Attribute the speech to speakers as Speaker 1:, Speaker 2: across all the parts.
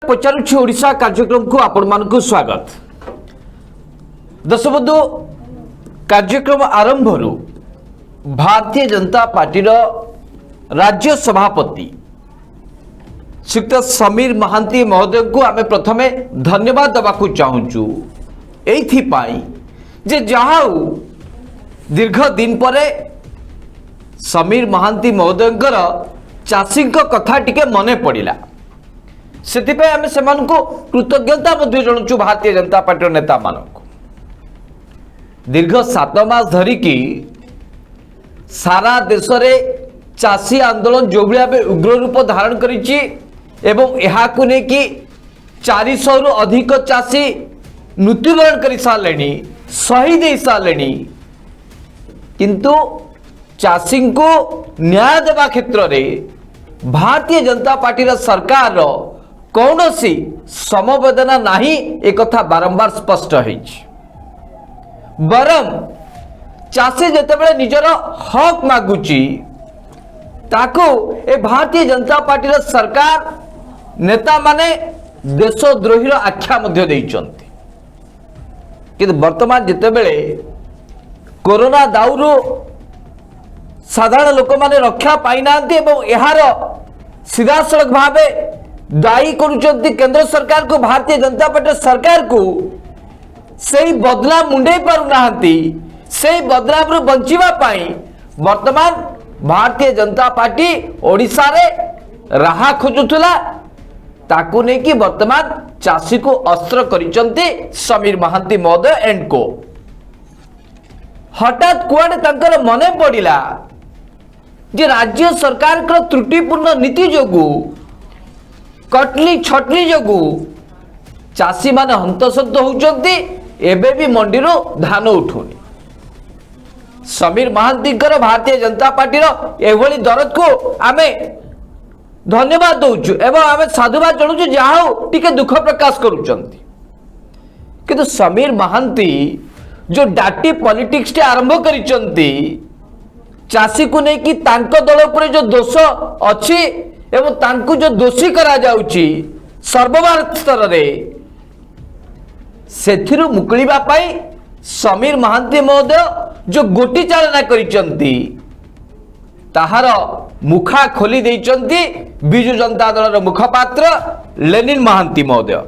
Speaker 1: पचारुछि ओडिशा कार्यक्रम को आपण मानकु स्वागत। दशबंधु कार्यक्रम आरंभ भारतीय जनता पार्टी राज्य सभापति श्रीयुक्त समीर महांती महोदय को आम प्रथमे धन्यवाद देवाक चाहूँ ये जहाँ दीर्घ दिन पर समीर महांती महोदय चाषी कथा टिके मन पड़ा से आम से कृतज्ञता जनाऊँ भारतीय जनता पार्टी नेता मानक दीर्घ 7 मास धरिकी सारा देश रे चाषी आंदोलन जो भाई उग्र रूप धारण करिछि एवं यहाकु ने कि 400 रु अधिक चाषी मृत्युवरण कर सारे शहीद हो सारे किंतु चाषी को न्याय देवा क्षेत्र में भारतीय जनता पार्टी सरकार कौन सी समवेदना नहीं एक बारंबार स्पष्ट है। बरम चाषी जितेबाला निजर हक मागुची ताकू ए भारतीय जनता पार्टी सरकार नेता माने देशद्रोही आख्या देइचंती किंतु वर्तमान जितेबाला कोरोना दाउरू साधारण लोक माने रक्षा पाई नांती एवं यार सीधासलख भावे दायी करुचंती केंद्र सरकार को भारतीय जनता पार्टी सरकार को सही बदला मुंडे पारु नांती सही बदला बंचिबा पाई वर्तमान भारतीय जनता पार्टी ओडिशा रे राहा खोजुथुला ताकू ने कि वर्तमान चाषी को अस्त्र करिचंती समीर महांती महोदय एंड को हठात कुआडे तंकर मने पड़िला जे राज्य सरकार का त्रुटिपूर्ण नीति जोगु कटली छटली जोगु चाषी माने हंतसंत होउचंती एबे भी मंडी रो धान उठुनी। समीर महांती भारतीय जनता पार्टी एभली दरद को आमे धन्यवाद दउछु एवं आमे साधुवाद जणुछु जाहो टिके दुख प्रकाश करूचंती किंतु समीर महांती जो डाटी पॉलिटिक्स टे आरंभ करिचंती चाषी को नहीं कि तांको दल पर जो दोष अच्छी एवं तांको जो दोषी करा जाउची सर्वभारत स्तर रे सेथिरु मुकुलिबा पाई समीर महांती महोदय जो गोटी चालना करिचंती ताहार मुखा खोली देइचंती बिजु जनता दल मुखपात्र लेनिन महांती महोदय।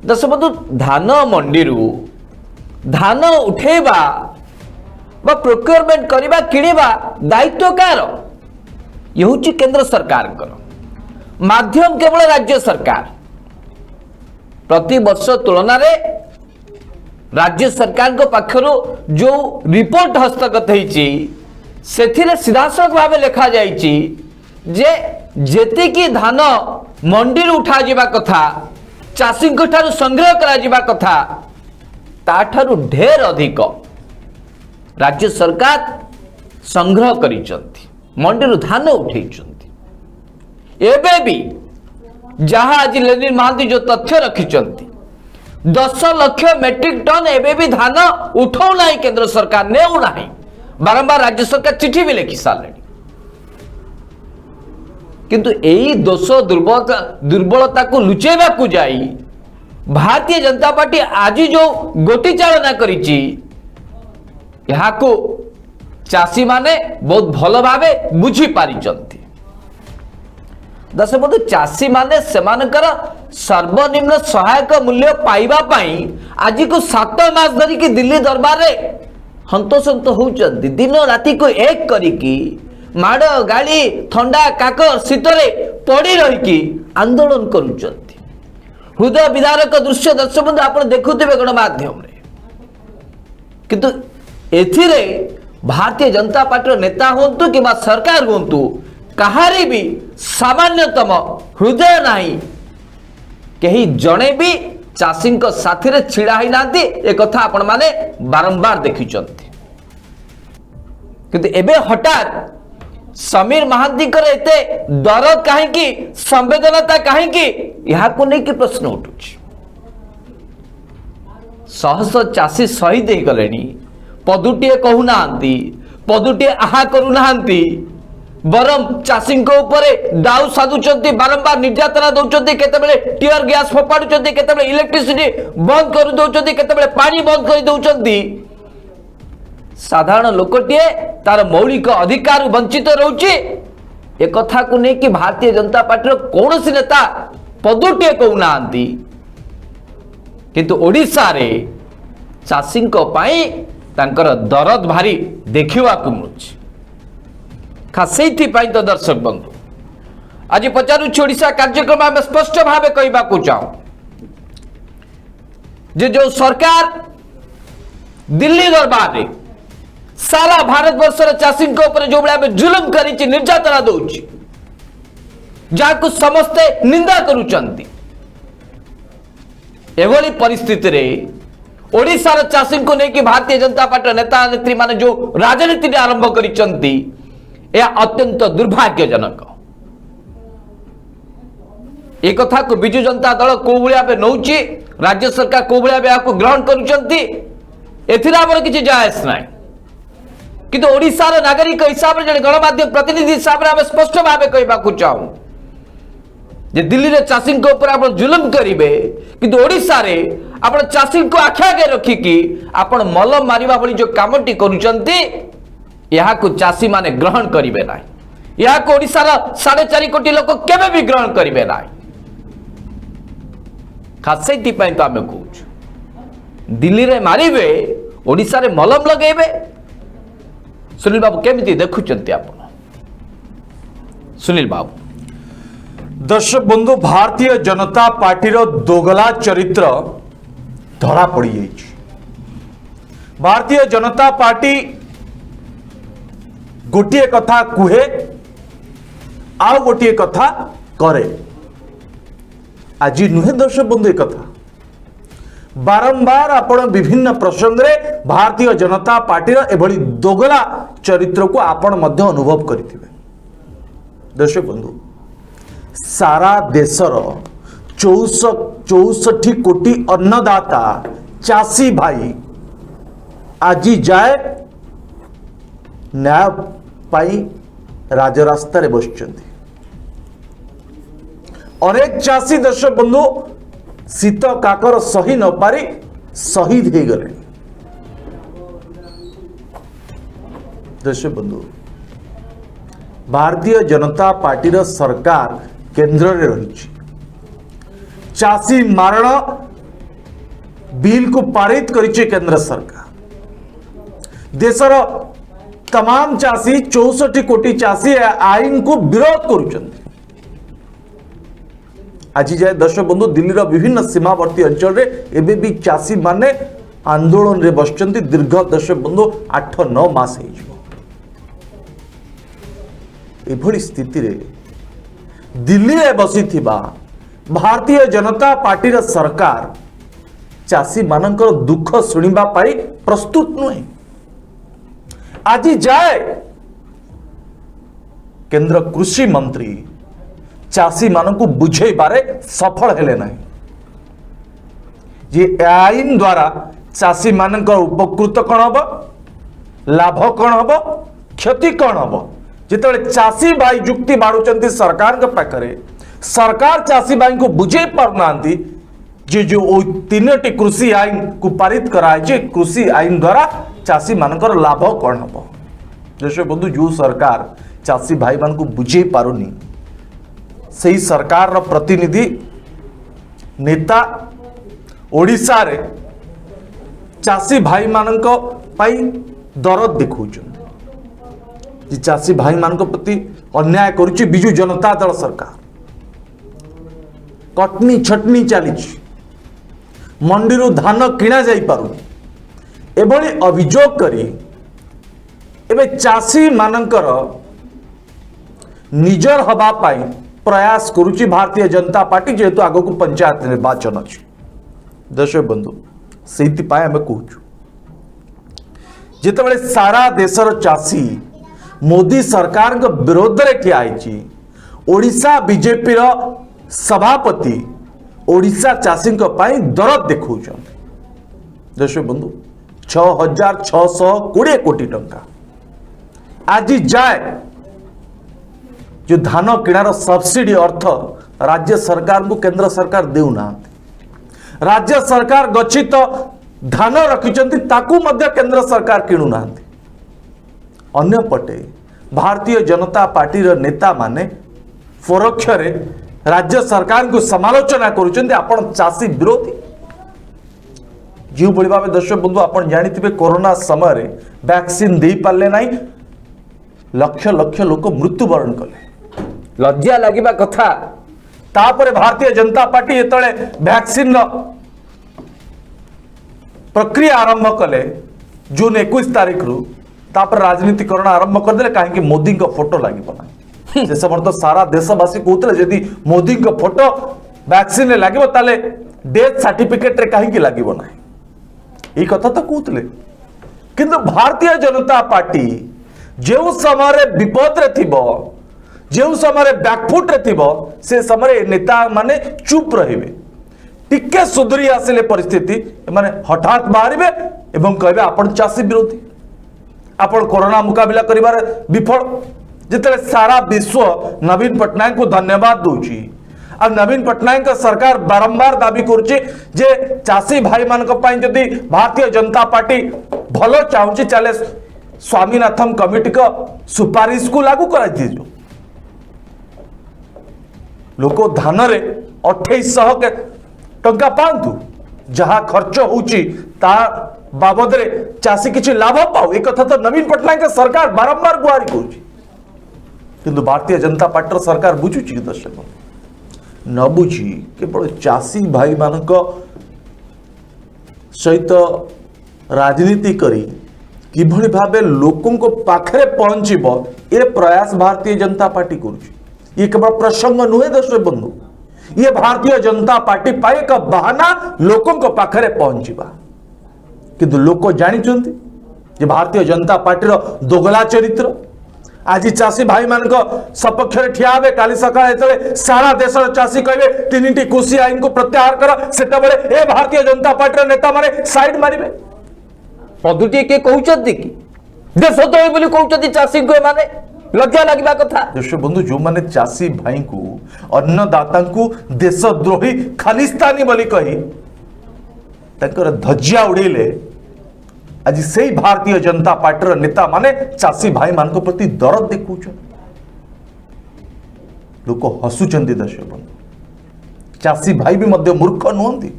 Speaker 1: दशबंधु धान मंडीरू धान उठेबा बा प्रोक्योरमेंट करिबा किनिबा दायित्व कार ये हूँ केंद्र सरकार माध्यम केवल राज्य सरकार प्रति वर्ष तुलना रे राज्य सरकार को पाखरो जो रिपोर्ट हस्तगत होईची सेथिरे सीधासलख भाव लिखा जाईची जे जेति की धान मंडी उठा जिबा कथा चाषी ठारू संग्रह करा जिबा कथा ताठारू ढेर अधिक राज्य सरकार संग्रह करिचंती मंडी धान उठेइचंती एबे भी जहां आज लेनिन महांती जो तथ्य रखिचंती 10 लाख मेट्रिक टन एबे भी धान उठाऊ नाही केंद्र सरकार नेउ नाही बारंबार राज्य सरकार चिठी भी लिखि सारे किंतु एई दोष दुर्बलता को लुचेबा को जाई भारतीय जनता पार्टी आज जो गोटी चालना करिची यहाँ को चाषी माने बहुत भल भावे बुझी पारिचंती। दशबंधु चाषी माने सेमानकर सर्वनिम्न सहायक मूल्य पाइबा पाई आज को 7 मास धरिकी दिल्ली दरबार रे हंतसंत होउचंती दिन राति को एक करिकी माड़ गाड़ी थंडा काकर शीतरे पड़ी रहीकी आंदोलन करूचंती हृदय विदारक दृश्य दर्शबंधु आप देखुथिबे गणमाध्यम रे किंतु एथिरे भारतीय जनता पार्टी नेता हुंतु कि सरकार हुंतु कहारी भी सामान्यतम हृदय नहीं कहीं जड़े भी चाषी साथी रे छिड़ा ही नांती एक कथा आपण माने बारंबार देखिचंती किंतु एबे हठात समीर महांती एते दरद कहीं संवेदनता कहीं यहाँ को नहीं कि प्रश्न उठुछि शह शह चाषी शहीद हो गले पदुटे कहूना पदुटे आहा करूना बरम चाषी दाऊ साधुचंती बारंबार निर्यातना दौरान केतबेले टीयर गैस फोपाड़ुचंती केतबेले इलेक्ट्रिसिटी बंद कर दौरान केतबेले पानी बंद कर दौरान साधारण लोकटे तार मौलिक अधिकार वंचित रोचे एक कथा को नहीं कि भारतीय जनता पार्टी कौन सी नेता पदोटे कहूना किंतु ओडिशा रे चाषी दरद भारी देखा मिलूँ खास से तो दर्शक बंधु आज पचारुच्छी ओडिशा कार्यक्रम आम स्पष्ट भाव कहवाक चाहूँ जे जो सरकार दिल्ली दरबार रे सारा भारत वर्षर चाषी जो भाव जुलम कर निर्यातना दौर जहाँ समस्ते निंदा करुचंती एभली परिस्थिति रे ओडिशार चाषी को लेकिन भारतीय जनता पार्टी नेता नेत्री माने जो राजनीति आरंभ करिसंती यह अत्यंत दुर्भाग्यजनक एक कथा को विजु जनता दल को भाव नौची राज्य सरकार को भाव ग्रहण करुचंती एथिरा किसी जायस ना किंतु ओडिशार नागरिक हिसाब से गणमाध्यम प्रतिनिधि हिसाब से स्पष्ट भाव कहवाक चाहूँ जे दिल्ली रे चाषी आप जुलम करेंगे किंतु ओडिशा रे आप चाषी को आखि आगे रखिकी आप मल मारिबा भली जो कामटी करुचंती यहा को चाषी माने ग्रहण करिवे ना यहा को ओडिशा रा 4.5 कोटी लोक केबे भी ग्रहण करिवे ना खास से तो आम कहूँ दिल्ली रे मारिबे ओडिशा रे मलम लगेबे सुनील बाबू केमिति देखुचंती आपण सुनील बाबू
Speaker 2: दर्शक बंधु भारतीय जनता पार्टी दोगला चरित्र धरा पड़ी जाइए भारतीय जनता पार्टी गोटे कथा कुहे आउ गोटे कथा करे आज नुहे दर्शक बंधु एक कथा बारंबार आपण विभिन्न प्रसंग रे भारतीय जनता पार्टी एभली दोगला चरित्र को आपण मध्य अनुभव करिथिबे दर्शक बंधु सारा देशर 64 कोटी अन्नदाता चाषी भाई आज जाए न्याय पाई राजरास्ता रे बसचंती अनेक चाषी दर्शक बंधु शीत काकर सही न पारी शहीद हो गले दर्शक बंधु भारतीय जनता पार्टी सरकार केंद्र रे रही चाषी मारण बिल को पारित करिছে केंद्र सरकार देशर तमाम चाषी 64 कोटी चाषी आईन को विरोध करुचंती आज जाए दर्शक बंधु दिल्ली विभिन्न सीमावर्ती अंचल रे एबे भी चाषी माने आंदोलन रे बसचंती दीर्घ दर्शक बंधु 8-9 मास एभली स्थिति रे दिल्ली रे बसी थिबा भारतीय जनता पार्टी रा सरकार चाषी मानकर दुख सुनिबा पाई प्रस्तुत नुहे आज जाए केंद्र कृषि मंत्री चाषी मानक बुझे बारे सफल हेले नहीं जे आईन द्वारा चाषी मानक उपकृत कौन हम लाभ कौन हम क्षति कौन हम जिते चाषी भाई जुक्ति बाढ़ुंट सरकार के पाखरे सरकार चाषी भाई को बुझे पारना जे जो 3टी कृषि आईन को पारित कराई कृषि आईन द्वारा चाषी मानकर लाभ कौन हम जैसे बंधु जो सरकार चाषी भाई मान को बुझे पारुनी सही सरकार रा प्रतिनिधि नेता ओडिशा रे चाषी भाई मानक पाई दरद देखौछन जे चाषी भाई मानक प्रति अन्याय करुछि बिजु जनता दल सरकार कटनी छटनी चली मंडी धान किणा जाई पारु एभली अभियोग करी एबे चाषी मानकर निजर हवा पाई प्रयास करुछि भारतीय जनता पार्टी जेहेतु आग को पंचायत निर्वाचन अच्छी दर्शक बंधु से आम कहूँ जिते सारा देशर चाषी मोदी सरकार के विरोध में ठिया ओडिशा बीजेपी सभापति ओडिशा चाषी दरद देखा दर्शक बंधु 6,620 कोटी टंका आज जाए जो धान किणार सब्सिडी अर्थ राज्य सरकार को केंद्र सरकार देउना, राज्य सरकार गच्छित धान रखिछन्ति ताकू मध्य केंद्र सरकार किणुना। अन्य पटे भारतीय जनता पार्टी रो नेता माने परोक्ष रे राज्य सरकार को समालोचना करुछन्ति आपण चासी विरोधी। जो बड़ी भाव दर्शक बंधु आपण जानिथिबे कोरोना समय रे वैक्सीन दे पाले नाही, लक्ष लक्ष लोक मृत्युवरण कले।
Speaker 1: लज्जा लगिबा कथा।
Speaker 2: तापर भारतीय जनता पार्टी जेतले वैक्सीन प्रक्रिया आरंभ कले जून 21 तारीख रु, तापर राजनीतिकरण आरंभ करदे कहीं मोदी का फोटो लगे ना। से समय तो सारा देशवासी कहते यदि मोदी का फोटो वैक्सीन लगे ताले डेथ सर्टिफिकेट रे कहीं लगे ना, ये कथा तो कहते। किंतु भारतीय जनता पार्टी जो समय विपद रे थिबो, जो समय बैकफुट रे थिबो, से समय नेता माने चुप रहिबे। टिके सुधरी आसिले परिस्थिति माने हठात बाहरिबे एवं कहबे आपण चासी विरोधी, आपण कोरोना मुकाबला करिबार विफल। जितने सारा विश्व नवीन पटनायक को धन्यवाद दूची, आ नवीन पटनायक का सरकार बारंबार दाबी करुची जे चासी भाई मानक पई जदि भारतीय जनता पार्टी भलो चाहूची चले स्वामीनाथन कमिटी का सुपारिश को लागू करा दीजो। लोक धान रे 2800 के टंका पांतु, जहा खर्च होची ता बाबद रे चासी किछि लाभ पाओ, एक कथा तो नवीन पटनायक का सरकार बारंबार गुहारी करुची। किंतु भारतीय जनता पार्टी सरकार बुझुची कि दर्शक न बुझी केवल चासी भाई मानक सहित राजनीति करी किभली भाबे लोकों को पाखरे पहुंचीबो, ए प्रयास भारतीय जनता पार्टी करुची। ये केवल प्रसंग नुहे दर्शक बंधु, ये भारतीय जनता पार्टी पाए एक बहाना लोकों को पाखरे पहुंचीबा। किंतु लोक जानिचंती जे भारतीय जनता पार्टी रो दोगला चरित्र। आज चाषी भाई मान सपक्ष ठिया हे, काली सकाळ जेतले सारा देश चाषी कहे 3टी कृषि आईन को प्रत्याहार कर, सेतबेले ए भारतीय जनता पार्टी नेता माने साइड मारिबे।
Speaker 1: पदुटी के कहउचंती कि देश तो बोली कहउचंती चाषी को माने लज्जा लगिबा कथा।
Speaker 2: दर्शक बंधु जो माने चाषी भाई को अन्नदाता को देशद्रोही खालिस्तानी बोली कही तकर धज्जिया उड़ेले, आज से भारतीय जनता पार्टी नेता माने चाषी भाई मान प्रति दरद देखुच। लोक हसुचंती दर्शक बंधु, चाषी भाई भी मध्य मूर्ख नुहंती।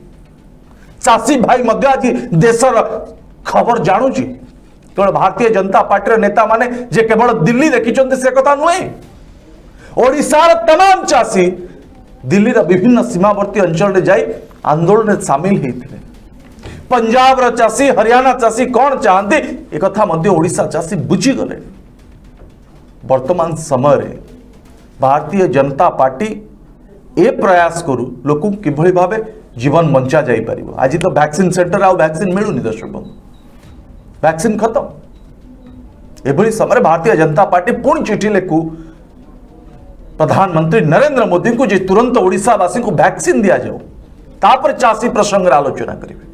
Speaker 2: चाषी भाई मध्य आज देशर खबर जानुची। केवल भारतीय जनता पार्टी नेता माने जे केवल दिल्ली देखिचंती से कथा नुहे। ओडिशार तमाम चाषी दिल्ली विभिन्न सीमावर्ती अंचल रे जाई आंदोलन में सामिल होते। पंजाब रा चाषी, हरियाणा चाषी कौन चाहते एक कथा मध्य ओडिशा चाषी बुझी गले। वर्तमान समय रे भारतीय जनता पार्टी ए प्रयास करू लोक किभली भाबे जीवन बंचा जाई परिबो। आज तो वैक्सीन सेंटर आ वैक्सीन मिलुनी दर्शक बंधु, वैक्सीन खत्म। एभली समय भारतीय जनता पार्टी पुणी चिठी लेखु प्रधानमंत्री नरेंद्र मोदी को जे तुरंत ओडिशावासी को वैक्सीन दिया जाओ, तापर चाषी प्रसंग आलोचना करेंगे।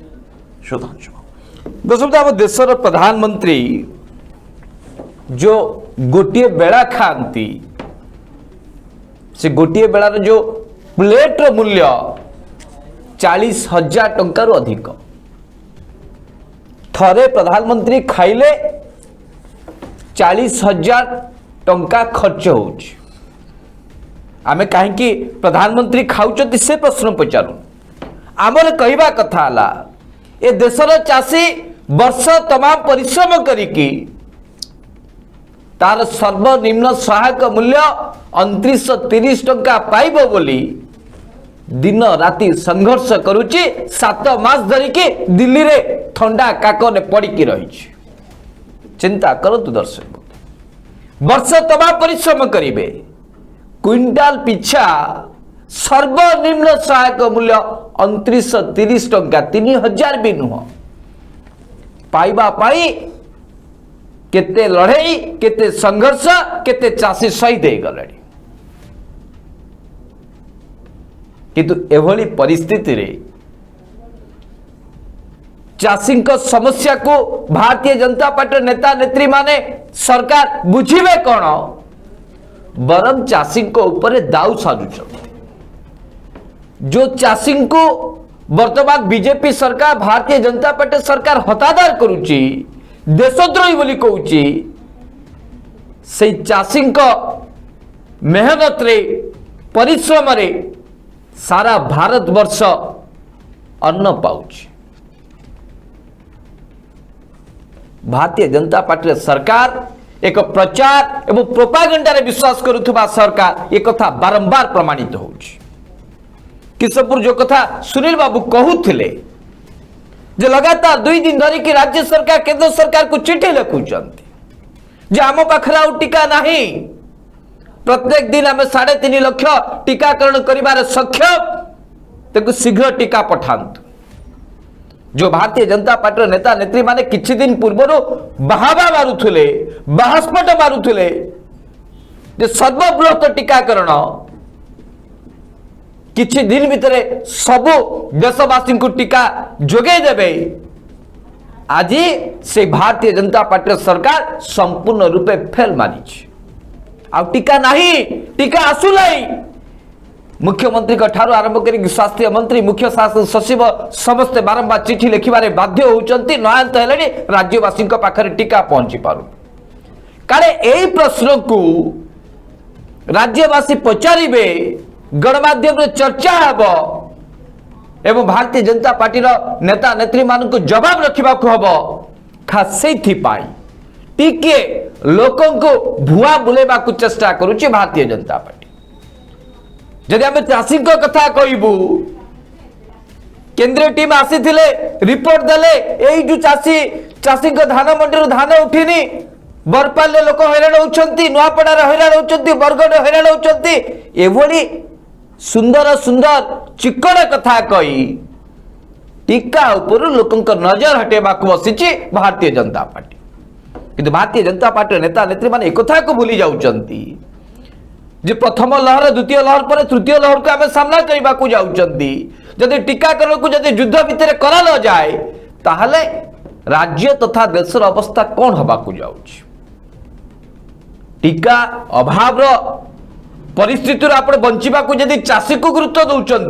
Speaker 1: दर्शक आम देशर प्रधानमंत्री जो गोटे बेला खाती, से गोटे बेलार जो प्लेट मूल्य 40,000 टंका अधिक। थरे प्रधानमंत्री खाइले 40,000 टंका खर्च हो। आमे कहीं प्रधानमंत्री खाऊचंती से प्रश्न पचारू। आमर कहवा कथा हला ए देशर चाषी वर्ष तमाम परिश्रम करिकी तार सर्वनिम्न सहायक मूल्य 2930 टंका पाइब बोली दिन राति संघर्ष करुची। 7 मास धरिकी दिल्ली रे ठंडा काकने पड़िकी रही। चिंता करतु दर्शक, वर्ष तमाम परिश्रम करिवे, क्विंटाल पिछा सर्वनिम्न सहायक मूल्य 2930 टंका, 3000 भी नुह पाइबा पाई केते लड़ाई, केते संघर्ष, केते चाषी शहीद हो गले। किंतु एभली परिस्थिति रे चाषी समस्या को भारतीय जनता पार्टी नेता नेत्री माने सरकार बुझीबे कौन? बरम चाषी ऊपर दाऊ साजुଛନ୍ତି। जो चाषी को वर्तमान बीजेपी सरकार भारतीय जनता पार्टी सरकार हतादार करुच्ची देशद्रोही बोली कहूची से चाषी मेहनत रे परिश्रम रे सारा भारत वर्ष अन्न पाउची। भारतीय जनता पार्टी सरकार एक प्रचार एवं प्रोपागेंडा विश्वास करुवा सरकार एक कथा बारंबार प्रमाणित होउची। किशोरपुर जो कथा सुनील बाबू कहूले जे लगातार 2 दिन धरी कि राज्य सरकार केंद्र सरकार को चिठी लिखुचंती जे आम पाखरे आउ टीका नहीं, प्रत्येक दिन आम 3.5 लाख टीकाकरण करिबार सक्षम, ताकू शीघ्र टीका पठांतु। जो भारतीय जनता पार्टी नेता नेत्री माने किछि दिन पूर्व बाहाबा मारुथुले बाहस्पट मारुथुले जे सर्वबृहत टीकाकरण किछि दिन भितरे सबु देशवासी को टीका जोगे देबे। आज से भारतीय जनता पार्टी सरकार संपूर्ण रूपे फेल मारी आ टीका नहीं, टीका आसु नहीं। मुख्यमंत्री ठारू आरंभ कर स्वास्थ्य मंत्री मुख्य शासन सचिव समस्ते बारंबार चिठी लिखिबारे बाध्य होउचंती। नयांत हेलेनी राज्यवासी पाखरे टीका पहुंची पारु काले एई प्रश्न को राज्यवासी पचारिबे, गणमाध्यम रे चर्चा हेबो एवं भारतीय जनता पार्टी नेता नेत्री मान को जवाब रखा हम खास से टीके लोकों को भुआ बुलेबा को चेष्टा करुच्ची भारतीय जनता पार्टी। जदि आम चाषी कथा कहबू केंद्रीय टीम आसी रिपोर्ट देले यही जो चाषी धान मंडी धान उठिनी, बरपाले लोक हैरान होउछंती, नुआपड़ार हैरान होउछंती, बरगड़ हैरान होउछंती, एभली सुंदर सुंदर चिकड़ कथा कही टीका उपर लोकों नजर हटेबा बसी भारतीय जनता पार्टी। किंतु भारतीय जनता पार्टी नेता नेत्री माने एक कथा को भूली जाउछंती जे प्रथम लहर द्वितीय लहर पर तृतीय लहर को आम सामना करने को जाउछंती। जदि टीकाकरण को जदि युद्ध भितर करा न जाए ताहले राज्य तथा देशर अवस्था कौन हवा को जाउछि। टीका अभाव परिस्थिति आप बंचा जदि चाषी को गुरुत्व दौरान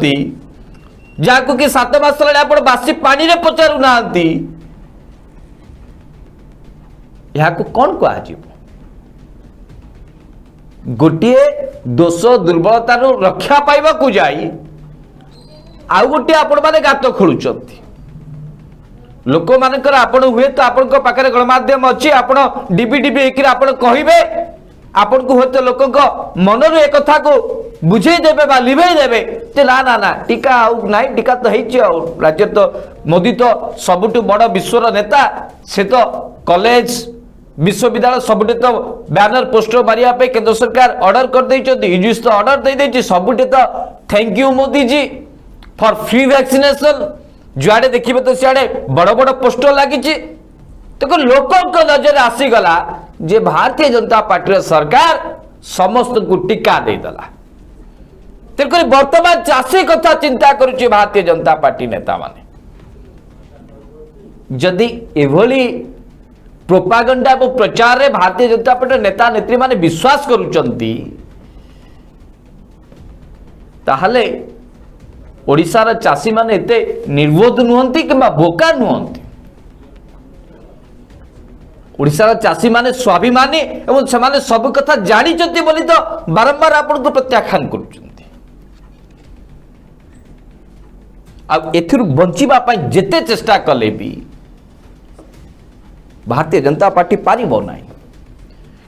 Speaker 1: जहाँ कि 7 मास आप बासी पानी रे पचारू ना कौन कह गोटे दोष दुर्बलता रक्षा पाइबा को जाई आउ गोटे आपण माने गात खोलुचंती। लोक मानकर आपण हुए तो आपण पाखरे गणमाध्यम अच्छी आपण डिबी डिबी एक आपण कहिबे आपण को होते लोकों को मनर एक कथा को बुझे देबे बा लिभे देबे जे ना ना ना टीका आउ नाही, टीका तो हेछि आउ राज्य तो मोदी तो सबुटु बड़ विश्वर नेता, से तो कॉलेज विश्वविद्यालय सबुटे तो बैनर पोस्टर मारिया पे केंद्र सरकार ऑर्डर कर देइछथि, यूजीसी तो ऑर्डर दे देछि, सबुटे तो thank you Modi ji for free vaccination. जुआड़े देखिए तो सियाड़े बड़ बड़ पोस्टर लगी तो लोक नजर आसीगला जे भारतीय जनता पार्टी सरकार समस्त को टीका देदेला। तेणुक वर्तमान चाषी कथा चिंता करुच्ची भारतीय जनता पार्टी नेता माने। जदि एभली प्रोपागेंडा और प्रचार रे भारतीय जनता पार्टी नेता नेत्री माने विश्वास करुचंती ताहले ओडिशार चाषी माने एते निर्बोध नुहंती किंबा बोका नुहंती। ओडिशार चाषी माने स्वाभिमानी एवं सेमाने सब कथा जानिचंती बोली तो बारंबार आपण को प्रत्याख्यान करुचंती। अब एथिरु बंचिबा पई जेते चेष्टा कले भी भारतीय जनता पार्टी पारिबो नाही,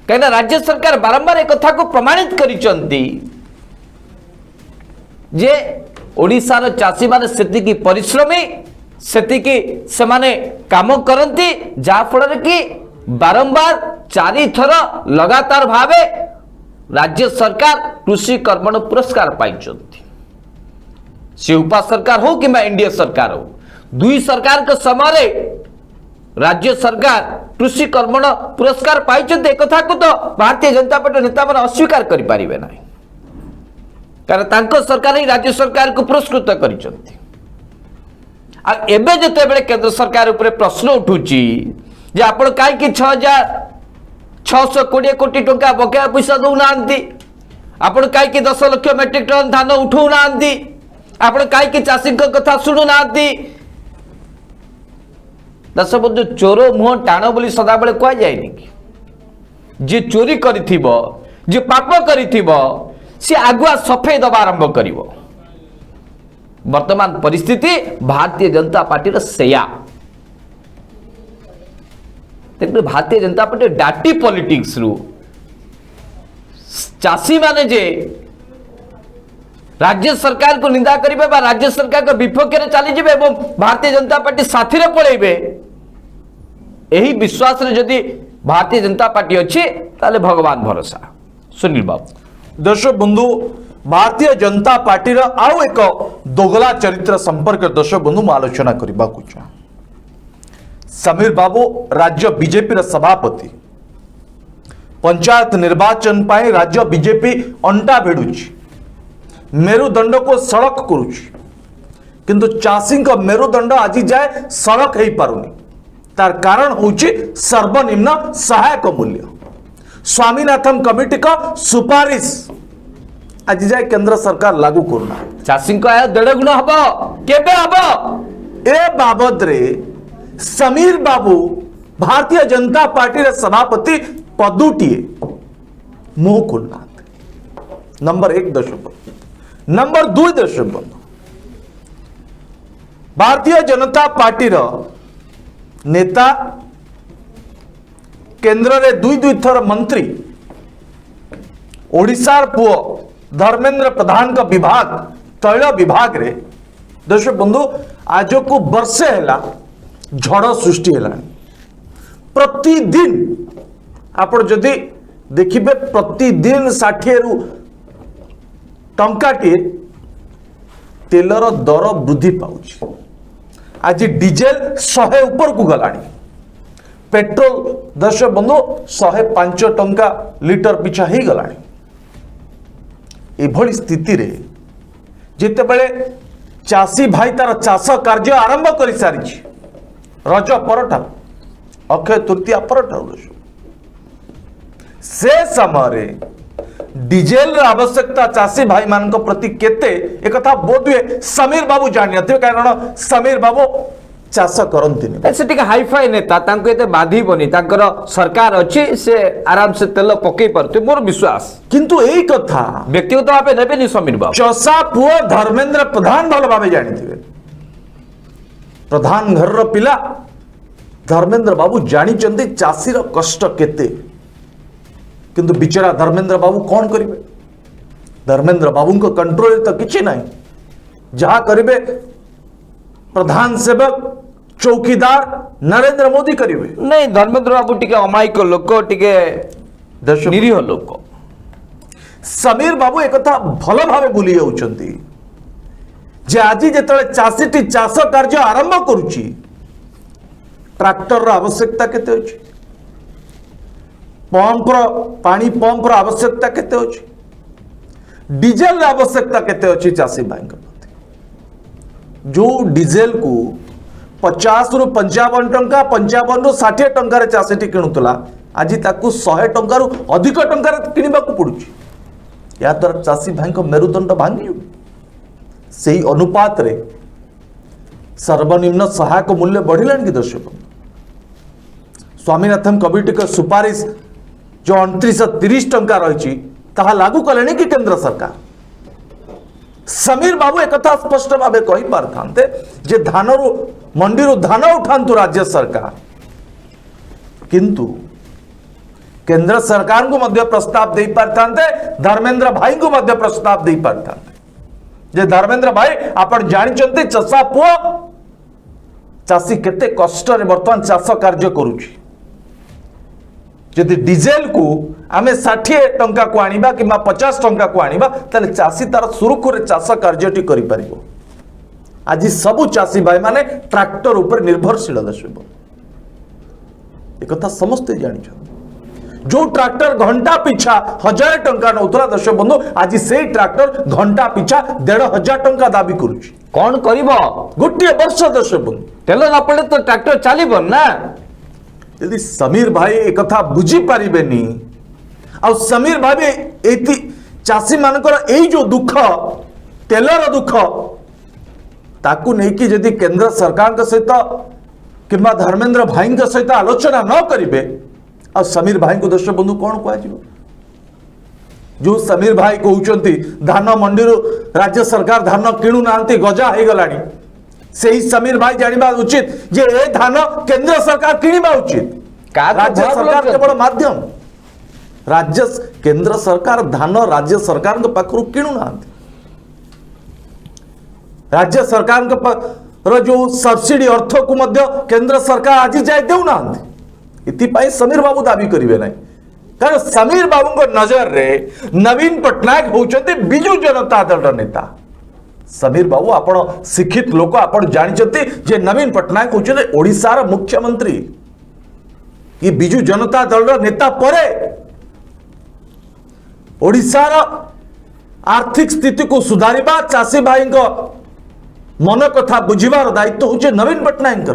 Speaker 1: कहीं राज्य सरकार बारंबार एक कथा को प्रमाणित करिचंती जे ओडिशार चाषी माने सेतिकी परिश्रमी, सेतिकी सेमाने काम करंती, जा फल कि बारंबार 4 थर लगातार भावे राज्य सरकार कृषि कर्मण पुरस्कार पाइचंती। से उपा सरकार हो कि एनडीए सरकार हो, दुई सरकार के समय राज्य सरकार कृषि कर्मण पुरस्कार पाइचंती। एक कथा को तो भारतीय जनता पार्टी नेता माने अस्वीकार करि पारिबे नाही, कारण तांको सरकार ही राज्य सरकार को पुरस्कृत करिचंती। आ एबे जते बेले केंद्र सरकार ऊपर प्रश्न उठुची जे आपण काई कि 6620 कोटी टंका बकेया पैसा दउ नांती, आपण कहीं 10 लाख मेट्रिक टन धान उठाऊ ना आपण कहीं चाषी कथा शुणु ना दश बंधु चोर मुह टाण बोली सदाबले कह जाए जी चोरी करिथिबो जी पाप करिथिबो सी आगुआ सफेई दबा आरंभ करिवो। वर्तमान परिस्थिति भारतीय जनता पार्टी सेया देखिए भारतीय जनता पार्टी डाटी पॉलिटिक्स रु चाषी माने जे राज्य सरकार को निंदा करिबे बा राज्य सरकार को विपक्ष रे चली जिबे एवं भारतीय जनता पार्टी साथी रे पळेबे एही विश्वास रे जदी भारतीय जनता पार्टी अच्छी ताले भगवान भरोसा। सुनील बाबू
Speaker 2: दर्शक बंधु भारतीय जनता पार्टी आउ एक दोगला चरित्र संपर्क दर्शक बंधु मु आलोचना करबा को चाह। समीर बाबू राज्य बीजेपी सभापति पंचायत निर्वाचन पाई राज्य बीजेपी अंटा भिड़ुची मेरुदंड को सड़क करुची किंतु चाषी मेरुदंड आज जाए सड़क हो पारुनी तार कारण होची सर्वनिम्न सहायक मूल्य। स्वामीनाथन कमिटी का सुपारिश आज जाए केंद्र सरकार लागू करना
Speaker 1: चाषी को आय 1.5 गुण हबो केबे हबो
Speaker 2: ए बाबद रे समीर बाबू भारतीय जनता पार्टी रे सभापति पदुटीए मुंह खुलना। नंबर 1 दशक नंबर 2 दशक भारतीय जनता पार्टी रो नेता केंद्र रे 2 थर मंत्री ओडिशार पुओ धर्मेंद्र प्रधान का विभाग तैल विभाग रे दर्शक बंधु आज को वर्षे है झड़ सृष्टि है प्रतिदिन आप जदि देखिए प्रतिदिन 60 रु टंकाटे तेलर दर वृद्धि पाउछ। आज डीजेल 100 ऊपर को गलानी पेट्रोल दर्शक बंधु 105 टंका लिटर पिछा ही गलानी। एभली स्थिति रे जितेबले चाषी भाई तार चाष कार्य आरंभ कर सारी रज परठा अक्षय तृतीया परठा से समय डीजेल आवश्यकता चाषी भाई मान प्रति केते एक कथा बोध हुए समीर बाबू जानी कारण समीर बाबू चाष करती
Speaker 1: से टिके हाईफाई नेता तांको एते बाधिबनी तांकर सरकार अच्छी से आराम से तेल पकई पारते मोर विश्वास
Speaker 2: किंतु एई कथा
Speaker 1: व्यक्तिगत भाव नेबेनी समीर बाबू
Speaker 2: चषा पुओ धर्मेंद्र प्रधान भल भाव जानी प्रधान घर पिला धर्मेंद्र बाबू जानी चाषी कष्ट केते किंतु बिचरा धर्मेंद्र बाबू कौन करेंगे धर्मेंद्र बाबू को कंट्रोल तो किसी ना जहाँ करेंगे प्रधान सेवक चौकीदार नरेंद्र मोदी करेंगे
Speaker 1: नहीं धर्मेंद्र बाबू टिके अमायिक लोक टिके निरीह लोक
Speaker 2: समीर बाबू एक कथा भल भाव भूली जाउछंती जे आज जेतले चाषीटी चाष कार्य आरंभ करुची ट्रैक्टर आवश्यकता केते अछि पंप पानी पंप आवश्यकता केते अछि डीजेल आवश्यकता केते अछि चाषी भाई प्रति जो डीजेल को 50 रु 55 टंका 55 रु 60 टंका रे चाषीटी किणुतला आज ताकू 100 टंका रु अधिक टंका रे किनिबा को पडुची या द्वारा चाषी भाई को मेरुदंड भांगी सही अनुपात रे सर्वनिम्न सहायक मूल्य बढ़िलान कि दर्शक स्वामीनाथन कमिटी का सुपारिश जो 2930 टंका रही लागू कले कि केंद्र सरकार समीर बाबू एक कथा स्पष्ट भाव कही पारते जे धान रु मंडी रु धान उठांतु राज्य सरकार किंतु केंद्र सरकार को मध्य प्रस्ताव दे पारते धर्मेंद्र भाई को मध्य प्रस्ताव दे पारते जे धर्मेंद्र भाई आपण जानिचंते चषा पुओ चाषी केते कष्ट रे वर्तमान चाष कार्य करूची यदि डीजेल को आमे 60 टंका को आनिबा कि 50 टंका को आनिबा ताले चाषी तार सुरुखुरे चाष कार्यटी करि परिबो। आज सबु चाषी भाई माने ट्रैक्टर ऊपर निर्भरशील दर्शक एक कथा समस्त जानि जो ट्रैक्टर घंटा पिछा 1000 टंका नौतला दर्शक बंधु आज से ट्रैक्टर घंटा पिछा 1500 टंका दाबी करूची
Speaker 1: कौन करिबो
Speaker 2: गोटे वर्ष दर्शक बंधु
Speaker 1: तेल न पड़े तो ट्रैक्टर चलिबो ना
Speaker 2: यदि समीर भाई एक कथा बुझी पारिबेनी आ समीर भाई एति चाषी मानकर एई जो दुख तेलर दुख ताकू नहीं जदि केंद्र सरकार के सहित किंबा धर्मेंद्र भाई के सहित आलोचना न करेंगे आ समीर भाई को दर्शक बंधु कौन कह जो समीर भाई कहते धान मंडी राज्य सरकार धान किणु ना गजा हो गलानी से ही समीर भाई जानवा उचित जे ए धान केंद्र सरकार किणवा उचित राज्य सरकार केवल माध्यम राज्य केंद्र सरकार धान राज्य सरकार के पाखु किणु ना राज्य सरकार के जो सब्सिडी अर्थ को मध्य केंद्र सरकार आज जाए देना इतिपाई समीर बाबू दाबी करेंगे ना कारण समीर बाबू नजर रे नवीन पट्टनायक होउछन्ते बिजू जनता दल नेता समीर बाबू आपण शिक्षित लोक आपण जानते जे नवीन पट्टनायक होउछन्ते ओडिशार मुख्यमंत्री ये बिजू जनता दल नेता परे ओडिशार आर्थिक स्थिति को सुधारिबा चाषी भाई मन कथा बुझिबार दायित्व होउछे नवीन पट्टनायक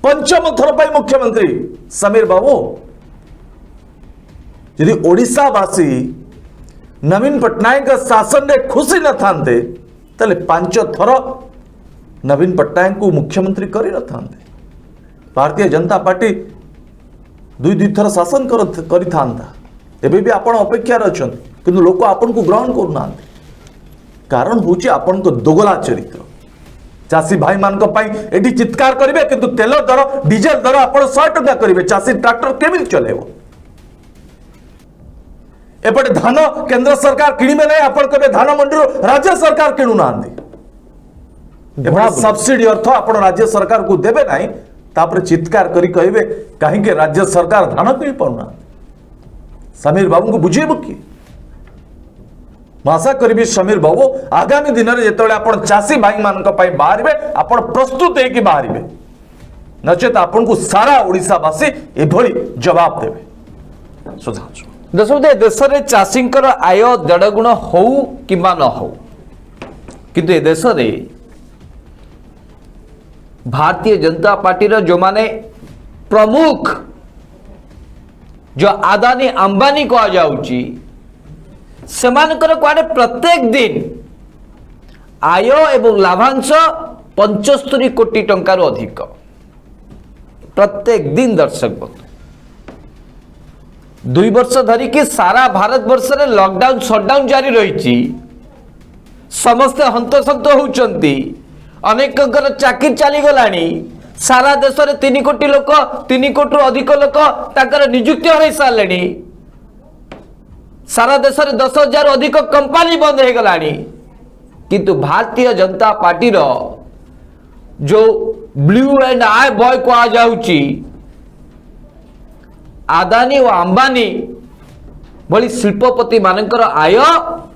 Speaker 2: पंचम थर पर मुख्यमंत्री समीर बाबू यदि ओडिशावासी नवीन पट्टनायक शासन में खुशी न थांते तले 5 थर नवीन पट्टनायक को मुख्यमंत्री करी न थांते भारतीय जनता पार्टी 2 थर शासन करी थांता एबे भी आपण अपेक्षा अच्छा किंतु लोक आपण को ग्रहण करूना कारण हूँ आपण को दोगला चरित्र चाषी भाई मान एटी चित्कार करेंगे किंतु तेल दर डीजेल दर आप 100 टका करेंगे चाषी ट्रैक्टर केमी चलेब एपटे धान केंद्र सरकार किणवे ना आप धान मंडी राज्य सरकार किणुना सब्सिडी अर्थ आप राज्य सरकार को देवे ना चित्कार करी कहे कहीं राज्य सरकार धान किणी पाना समीर बाबू को बुझेब कि आशा करी समीर बाबू आगामी दिन में जो आप चाषी भाई मान बाहर आप प्रस्तुत होकर बाहर नचेत आपन को सारा ओडिशावासी एभली जवाब देवे सुधांशु
Speaker 1: दशमते देश में चाषी आय 1.5 गुण हो कि न हो किंतु ए देश में भारतीय जनता पार्टी जो माने प्रमुख जो आदानी अंबानी कह जाउची सेमानकर कुआडे प्रत्येक दिन आय एवं लाभांश 75 कोटी टंकार अधिक प्रत्येक दिन दर्शक बंधु 2 वर्ष धरिकी सारा भारत वर्ष में लॉकडाउन शटडाउन जारी रही समस्ते हंतसंत होउचंती अनेकंकर चाकरी चली गलानी सारा देश में 3 कोटी लोक 3 कोटी अधिक लोक ताकर नियुक्ति हो सारे सारा देश में 10,000 अधिक कंपनी बंद हो गलानी किंतु भारतीय जनता पार्टी रो जो ब्लू एंड आई बॉय कहा जाउची आदानी और अंबानी भली शिल्पपति मानकर आय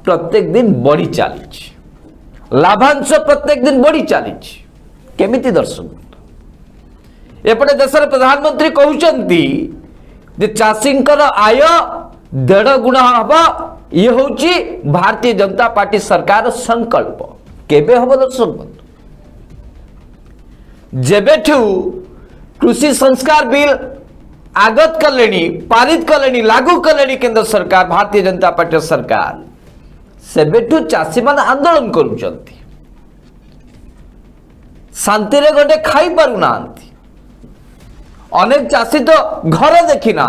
Speaker 1: प्रत्येक दिन बढ़ी चली लाभांश प्रत्येक दिन बढ़ी चली केमिति दर्शक एपटे देश प्रधानमंत्री कहउचंती जे चाषींकर आय 1.5 गुण हम ये हूँ भारतीय जनता पार्टी सरकार संकल्प केबे हम दर्शक बंधु जेबेठू कृषि संस्कार बिल आगत कले पारित कले लागू कले केंद्र सरकार भारतीय जनता पार्टी सरकार सेबेठू चाषी मान आंदोलन करुचंती शांति रे गंडे खाई पारुना अनेक चाषी तो घर देखी ना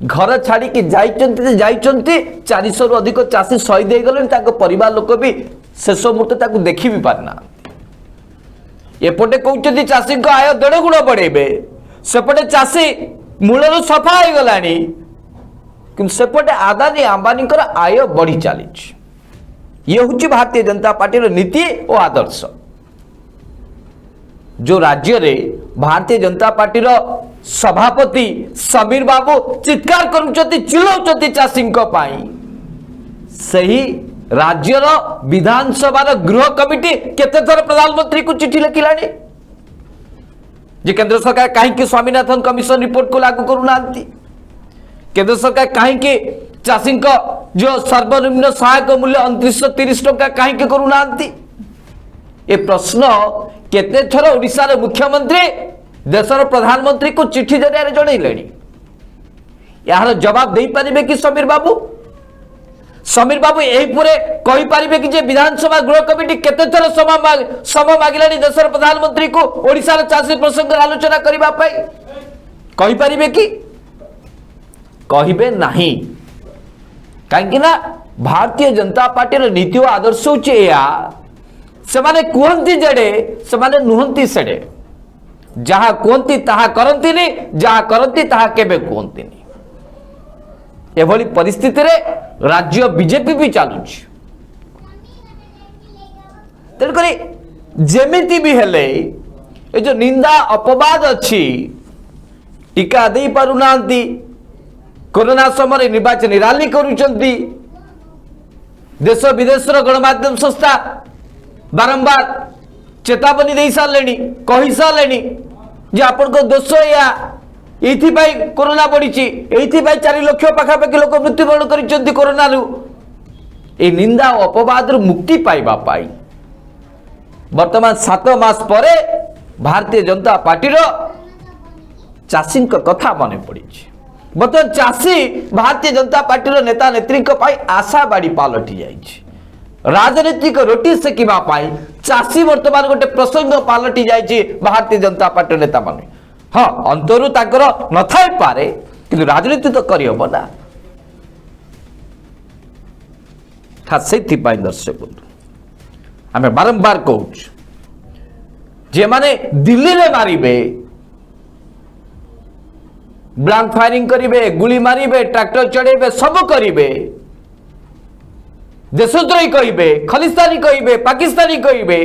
Speaker 1: घर छाड़ी 400 रु अधिक चाषी शहीद हो गले परिवार लोक भी शेष मुहूर्त देखी भी पारना एपटे कहते चाषी आय 1.5 गुण बढ़ेबे सेपटे चाषी मूलर सफा हो गलानी किंतु सेपटे आदानी अंबानी आय बढ़ी चली ये हूँ भारतीय जनता पार्टी नीति और आदर्श जो राज्य रे भारतीय जनता पार्टी सभापति समीर बाबू चित्कार करुचंती चिल्लाउचंती चाषी सही राज्यर विधानसभा गृह कमिटी केते थर प्रधानमंत्री को चिट्ठी लिखिलानी जे केंद्र सरकार कहीं स्वामीनाथन कमिशन रिपोर्ट को लागू करूना केंद्र सरकार कहीं चाषी जो सर्वनिम्न सहायक मूल्य 2930 टंका कहीं करूना ए प्रश्न केते थर ओडिशार मुख्यमंत्री देशर प्रधानमंत्री को चिट्ठी जरिया जनइले यार जवाब दे पारिबे कि समीर बाबू यही पूरे कहि पारिबे कि जे विधानसभा गृह कमिटी केते थर समय मागिलानी देशर प्रधानमंत्री को ओडिसा चाषी प्रसंग आलोचना करबा पई कहि पारिबे कि कहिबे नाही काहेकि ना भारतीय जनता पार्टी नीति और आदर्श होचे या सेमाने कुहंती जड़े सेमाने नुहंती सेड़े जहा कुहंती ताहा करंती नी जहा करंती ताहा केबे कुहंती नी एभली परिस्थिति रे राज्य बीजेपी भी चालुची तेणुकरी जेमिति भी हेले ए जो निंदा अपवाद अच्छी टीका दे पारुनांती कोरोना समय निर्वाचन रैली करुचंती देश विदेश गणमाध्यम संस्था बारंबार चेतावनी दे सारे कही सारे जे आपण दोष या कोरोना बढ़ी 4 लाख पाखापाखि लोक मृत्युवरण कर कोरोना ए निंदा और अपवाद मुक्ति पाइबा पाई वर्तमान 7 मास परे भारतीय जनता पार्टी चाषी कथा मन पड़ी बर्तमान चाषी भारतीय जनता पार्टी नेता नेत्री आशावाड़ी पलटि जाइए राजनीतिक रोटी सेकिबा चाषी वर्तमान गोटे प्रसंग पलटि जाइए भारतीय जनता पार्टी नेता मान हाँ अंतरु ताकर न थाई पारे किंतु राजनीति तो करी हबो ना खास से दर्शक बंधु आम बारंबार कहूँ जे माने दिल्ली रे मारिबे ब्लैंक फायरिंग करिवे गुली मारिबे ट्रैक्टर चढ़ेबे सब करिवे देशद्रोही कहिबे खलिस्तानी कहिबे पाकिस्तानी कहिबे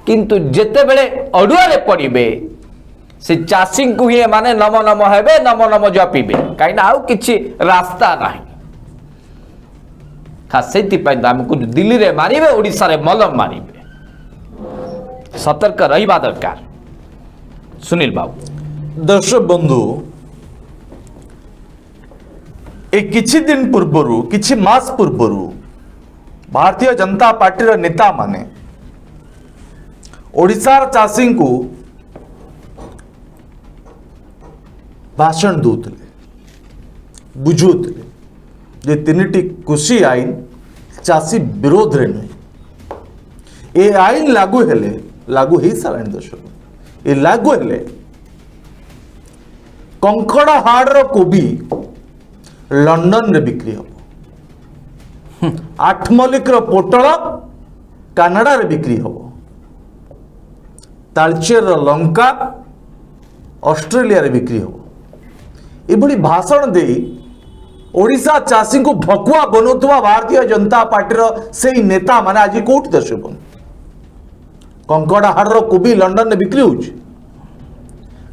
Speaker 1: किंतु जेते बेले अडुआरे पड़िबे से चाषी को ही माने नम नम हेबे नम नम जपिबे कहीं आउ किछि रास्ता नहीं खास से आमको दिल्ली रे मारिबे ओडिशा रे मलम मारिबे सतर्क रहिबा दरकार सुनील बाबू
Speaker 2: दर्शक बंधु ए किछि दिन पूर्वरु किछि मास पूर्वरु भारतीय जनता पार्टी नेता माने ओडिशार चाषी को भाषण दूले बुझुले जे 3टी कृषि आईन चाषी विरोध रे नहीं ए आईन लागू हेले लागू ही सारा दर्शक ए लागू हेले कंकड़ा हाड़ कोबी लंडन रे बिक्री हम आठमल्लिक पोटल कानाडा रे बिक्री हम तालचेर लंका ऑस्ट्रेलिया रे बिक्री हम एभली भाषण दे ओडिशा चाषी को भकुआ बनौथुवा भारतीय जनता पार्टी से नेता माने आज कोट दर्शक कंकड़ा हाड़ कोबी लंडन रे बिक्री हो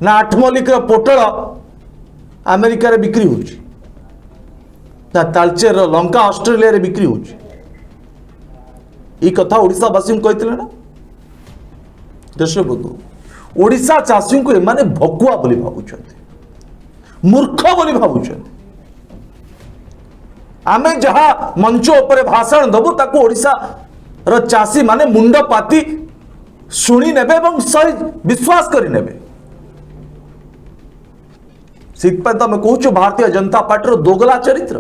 Speaker 2: ना आठमल्लिक पोटल अमेरिका रे बिक्री हो ना तालचेर लंका ऑस्ट्रेलिया रे बिक्री हो कथा ओडिशावासी कहते ना दर्शक बंधु ओडिशा चाषी को एमाने भकुआ बोली भावुं मूर्ख बोली भावुं आमे जहा मंच उपरे भाषण दबु ताको ओडिशा रो चाषी माने मुंड पाती शुणी नेबे एवं सही विश्वास करी नेबे सिपाई तो कहूँ भारतीय जनता पार्टी दोगला चरित्र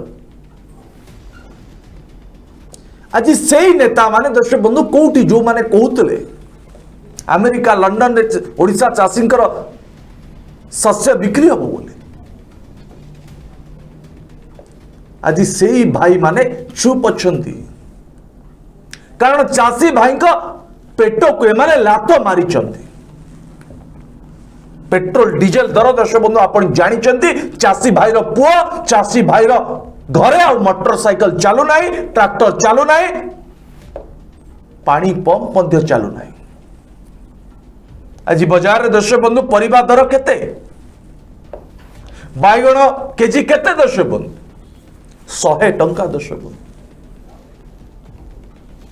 Speaker 2: आज से नेता माने दर्शक बंधु कौटी जो माने कहते अमेरिका लंडन रे ओडिशा चाषी शस्य बिक्री हम बोले आज से भाई माने चुप अच्छा कारण चाषी भाई पेट को एमाने लात मारी पेट्रोल डीजेल दर दर्शक बंधु आपण जानी चाषी भाई पुओ चाषी भाई घरे आ मोटरसाइकल चालू ना ट्रैक्टर चालू ना पानी पंप चालू ना आज बाजार रे दर्शक बंधु परिबा दर केते बैगण केजी केते दर्शक बंधु 100 टंका दर्शक बंधु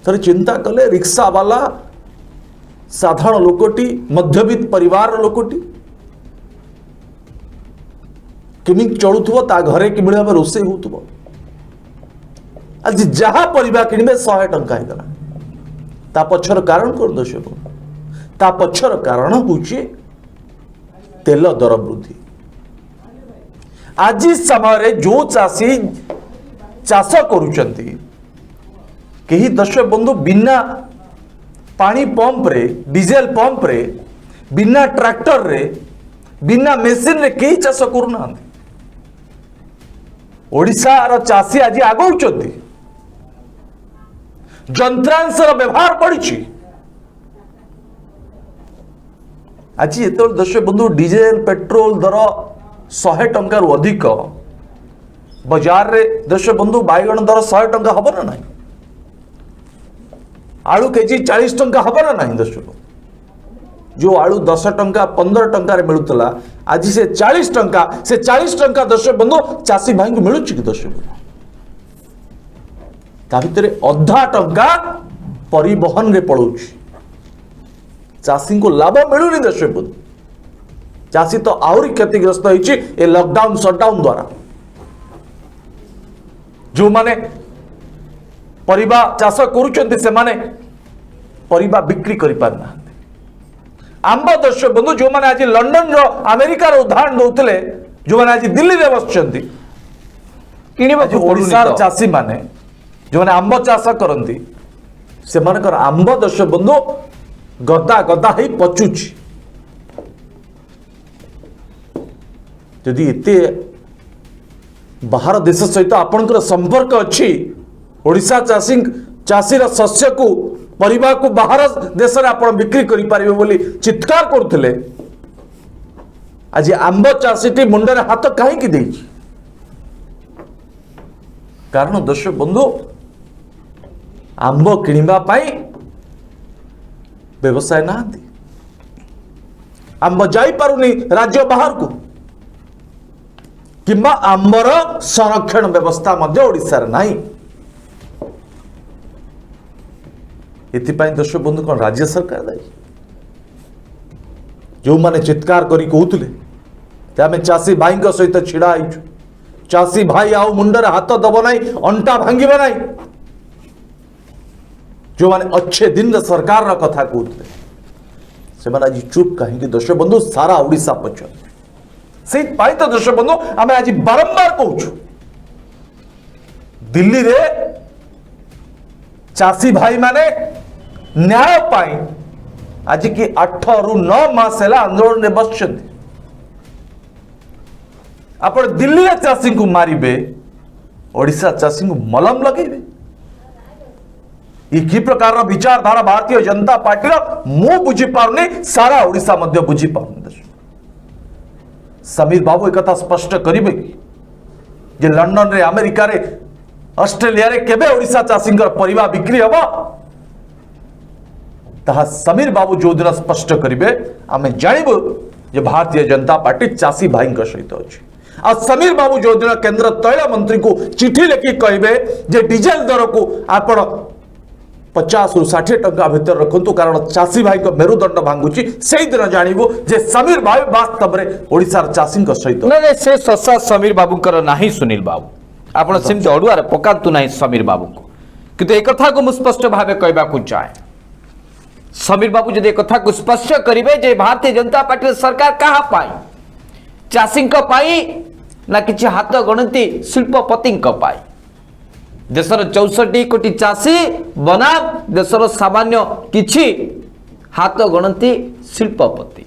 Speaker 2: थोड़ी चिंता कले रिक्शा वाला साधारण लोकटी मध्यवित्त परिवार लोकटी किमी चलुथुव ता घरे कि भाव रोसे होथुव आज जहा परिबा किणबे 100 टंका हो गला ता पछर कारण कोन दर्शक ता पछर कारण होचे तेल दर वृद्धि आज समय जो चाषी चाष करुचंती कहीं दर्शक बंधु बिना पानी पंप रे डीजेल पंप रे बिना ट्रैक्टर रे बिना मेसीन रे कई चाष करूना ओडिशार चाषी आज आगौचंती यंत्रांशर व्यवहार पड़ी आज ये दर्शक बंधु डीजेल पेट्रोल दर 100 टंका रु अधिक बाजार रे दर्शक बंधु बैगण दर 100 टंका हब ना नहीं आलू केजी 40 टंका हब ना नहीं दर्शक जो आलू 10 टंका 15 टंका रे मिलुतला आज से 40 टंका दर्शक बंधु चाषी भाई को मिलुच कि दर्शक ता भितर अधा टंका परिवहन रे पड़ुछ चाषी को लाभ मिलूनी दर्शक बंधु चाषी तो आहरी क्षतिग्रस्त होइछि ए लॉकडाउन शटडाउन द्वारा जो माने परिबा चाष करूचंती से माने परिबा बिक्री करि पारना आंब दर्शक बंधु जो माने आज लंडन रो अमेरिका रो उदाहरण दउतले जो माने आज दिल्ली रे बसचंती किनिबा ओडिसा चाषी माने जो माने आंब चाष करंती से मानकर आंब दर्शक बंधु गदा गदा ही पचुची जदि एते बाहर देश सहित आपणकर संपर्क अच्छी ओडिशा चाषीर शस्य को परिवार को बाहर देश में आप बिक्री करें बोली चित्कार करुले आज आंब चाषीटी मुंडे हाथ कहीं कारण दर्शक बंधु आंब किणवा व्यवसाय ना आंब जाई पारुनी राज्य बाहर को किंबा आंबर संरक्षण व्यवस्था मध्य ओडिशा रे नाही एथिपाई दर्शक बंधु कौन राज्य सरकार दायी जो माने चित्कार करी कहते आम चाषी भाई सहित छिड़ा आईचु चाषी भाई आउ मुंडर हाथ दब ना अंटा भांगे ना जो माने अच्छे दिन सरकार रा कथा कहते से माने आज चुप कहीं दर्शक बंधु सारा ओडिशा पछन से तो दर्शक बंधु आम आज बारंबार कहूँ दिल्ली रे चाषी भाई माने न्याय पाई आज की 8 रु 9 मास है आंदोलन में बस आप दिल्ली रे चाषी को मारिबे ओडिशा चाषी को मलम लगेबे कि प्रकार विचारधारा भारतीय जनता पार्टी मु बुझी पारुनी सारा ओडिशा मध्य बुझी पारुनी समीर बाबू एक कथा स्पष्ट करेंगे कि लंडन रे अमेरिका रे ऑस्ट्रेलिया रे केबे ओडिशा चाषी परिवा बिक्री हम ताहा समीर बाबू जो दिन स्पष्ट करेंगे आम जानबू जे भारतीय जनता पार्टी चाषी भाई सहित अच्छी आ समीर बाबू जो दिन केंद्र तैल मंत्री को चिठी लिखि कहे जे डीजेल दर को आपण 50 रु 60 टंका भितर रखु कारण चाषी भाई मेरुदंड भांगुची से दिन जानबू जे समीर भाई वास्तव में ओडिशार चाषी सहित
Speaker 1: ना से शशा समीर बाबू नहीं सुनील बाबू आप सेमती अड़ुआर पकातु ना समीर बाबू को किंतु एक कथा को मुझे स्पष्ट भाव कहवाक चाहे समीर बाबू जब एक कथा को स्पष्ट करेंगे जे भारतीय जनता पार्टी सरकार कहा पाई चाषी ना किसी हाथ गणती शिल्पपति पाई देशर 64 कोटी चाषी बनाम देशर सामान्य किछि हाथ गणती शिल्पपति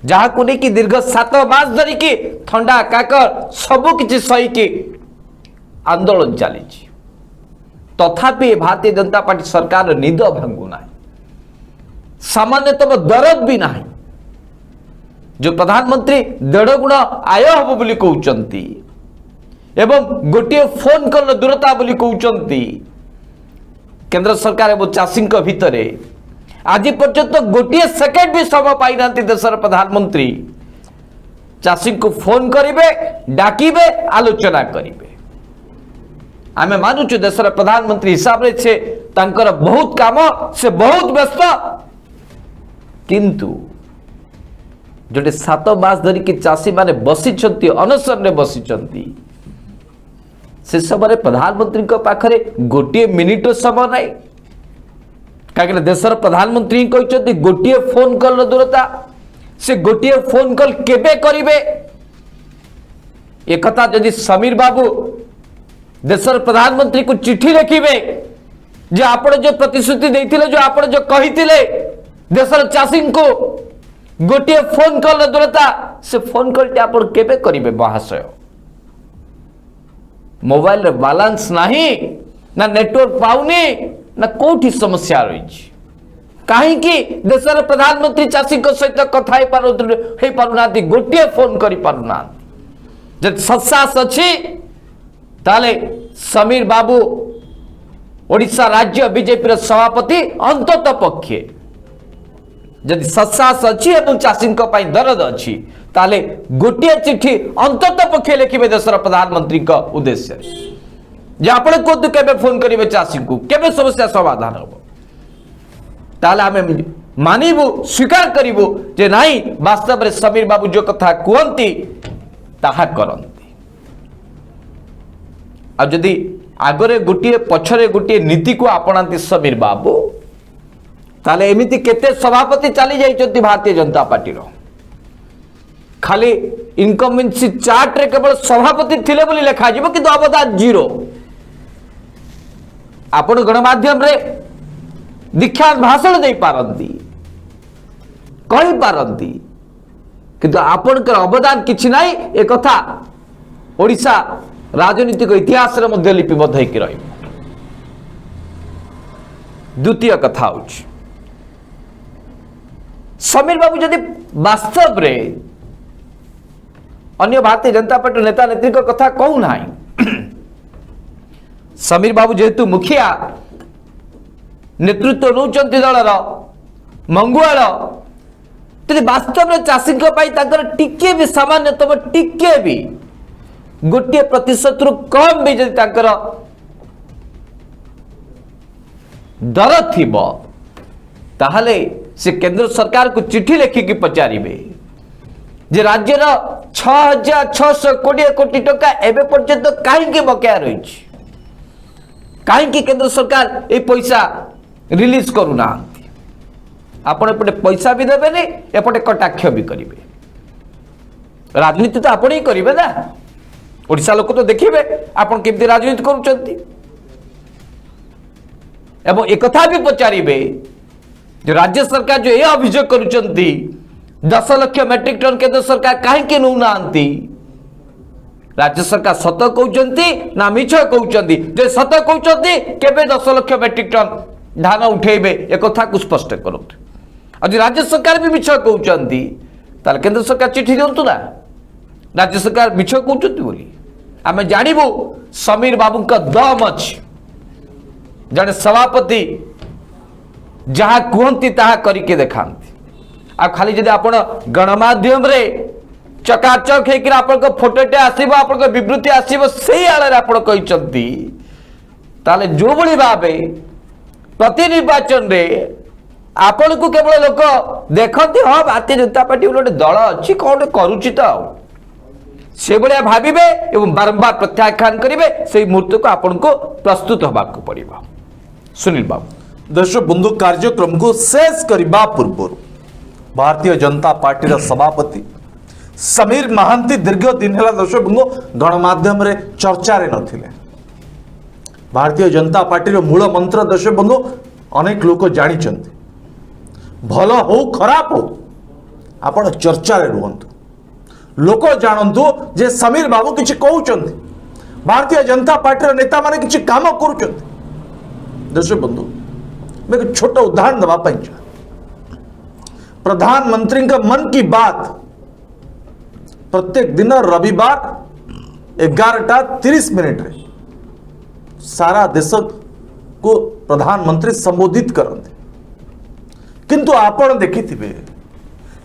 Speaker 1: जहाँ को लेकिन दीर्घ 7 मास धरिकी ठंडा काकर सबु किछि सही आंदोलन चली तथापि भारतीय जनता पार्टी सरकार निद भांगु ना सामान्यतम दरद भी ना जो प्रधानमंत्री 1.5 गुण आय हम बोली कहउचंती एवं गोटे फोन कॉल दूरता बोली कहउचंती केंद्र सरकार एवं चाषी भितर आज पर्यंत गोटे सेकेंड भी समय पाई ना देशर प्रधानमंत्री चाषी को फोन करेंगे डाकिबे आलोचना करेंगे आमे मानुचु देशर प्रधानमंत्री हिसाब से तांकर बहुत काम से बहुत व्यस्त किंतु जोटे 7 मास धरिकी चाषी माने बसी अनशन में बसी से समय प्रधानमंत्री पाखरे गोटे मिनिट समय ना कहीं देशर प्रधानमंत्री कहते गोटे फोन कॉल दूरता से गोटे फोन कॉल केबे करिवे एक कथा यदि समीर बाबू देशर प्रधानमंत्री को चिट्ठी लिखिबे जे आपण जो प्रतिश्रुति देथिले जो आपण जो कहिथिले देशर चाषी को गोटे फोन कॉल दूरता से फोन कॉल आपण केबे करिवे महाशय मोबाइल बैलेंस नहीं ना नेटवर्क पाउनी ना कोठी समस्या रही कहीं देशर प्रधानमंत्री चाषी सहित कथा हो पारुना गोटे फोन कर पारुना जब सत्सास अच्छी ताले समीर बाबू ओडिशा राज्य बीजेपी सभापति अंतत पक्षे जदि सत्सास अच्छी और चाषी दरद अच्छी ताले गोटे चिट्ठी अंतत पक्षे लिखे देशर प्रधानमंत्री उद्देश्य जे आपण कहतु केबे फोन करेंगे चाषी को केबे समस्या समाधान हम ताले आम मानबू स्वीकार करूँ जे नहीं वास्तव में समीर बाबू जो कथा कहती ताहा करती आदि आगरे गोटे पछरे गोटे नीति को आपणाती समीर बाबू ताले एमिति केते सभापति चली जाइछन्ति भारतीय जनता पार्टी रो खाली इनकमेंसी चार्ट रे केवल सभापति थिले बोली लेखा जिवो किंतु अवदान जीरो आपण गणमाध्यम रे दीक्षा भाषण दे पारंती कहि पारंती किंतु आपण के अवदान किछि नाही ए कथा ओडिशा राजनीतिक इतिहास रे मध्य लिपिबद्ध होई रही द्वितीय कथा होछि समीर बाबू जदि वास्तव रे अन्य भारतीय जनता पार्टी नेता नेत्री कथा कहू ना समीर बाबू जेहेतु मुखिया नेतृत्व नौचंती दलर मंगुआल तेज वास्तव में चाषी टिके भी सामान्यतम टिके भी गोटे प्रतिशत रु कम भी जदि दर थी ताहले से केंद्र सरकार को चिट्ठी लिखिकी पचारे जे राज्यर 6,620 कोटी टका एबे पर्यंत कहीं बकाया रही कहीं केंद्र सरकार ये पैसा रिलीज करूना आपण एपटे पैसा भी देवे नहीं एपटे कटाक्ष भी करेंगे राजनीति तो आपण ही करेंगे ना ओडिशा लोक तो देखिए आपण केमती राजनीति करुचंती एवं एक कथा भी पचारे जो राज्य सरकार जो ये अभियोग करुचंती 10 लाख मेट्रिक टन केंद्र सरकार कहीं नौना राज्य सरकार सत कहते ना मिछ कहते जे सत कहते केबे 10 लाख मेट्रिक टन धान उठेबे एक कथा को स्पष्ट करते आज राज्य सरकार भी मिछ कहते ताले केंद्र सरकार चिट्ठी दिंतु ना राज्य सरकार मिछ कहते बोली आम जानबू समीर बाबू का दम अच्छी जड़े सभापति जहाँ कहती ताहा करके देखाती आ खाली जदि आपण गणमाध्यम रे चकाचक होकर आपन फोटोटे आसीबो आपन विवृत्ति आसीबो सेही आळे आपण कहिसंती ताले जो बळी भाबे प्रति निर्वाचन रे आपण को केवल लोक देखंती हां भारतीय जनता पार्टी गोटे दल अछि कोन करूछि त से बळिया भाबिबे एवं बारंबार प्रत्याख्यान करिवे सेही मुहूर्त को आपण को प्रस्तुत होबाक पड़िबो सुनील बाबू
Speaker 2: दर्शक बंधु कार्यक्रम को शेष करने पूर्व भारतीय जनता पार्टी सभापति समीर महांती दीर्घ दिन है दर्शक बंधु गणमाध्यम रे चर्चा रे नथिले भारतीय जनता पार्टी मूल मंत्र दर्शक बंधु अनेक लोक जानी भल हो खराब हो आपण चर्चा रे रुहंतु लोक जानतु जे समीर बाबू किछि कहउचंती भारतीय जनता पार्टी नेता माने किछि काम करूचंती दर्शक बंधु मैं एक छोटा उदाहरण दवा चाहे प्रधानमंत्री का मन की बात प्रत्येक दिन रविवार 11:30 रे सारा देश को प्रधानमंत्री संबोधित करते किंतु आपण देखिथिबे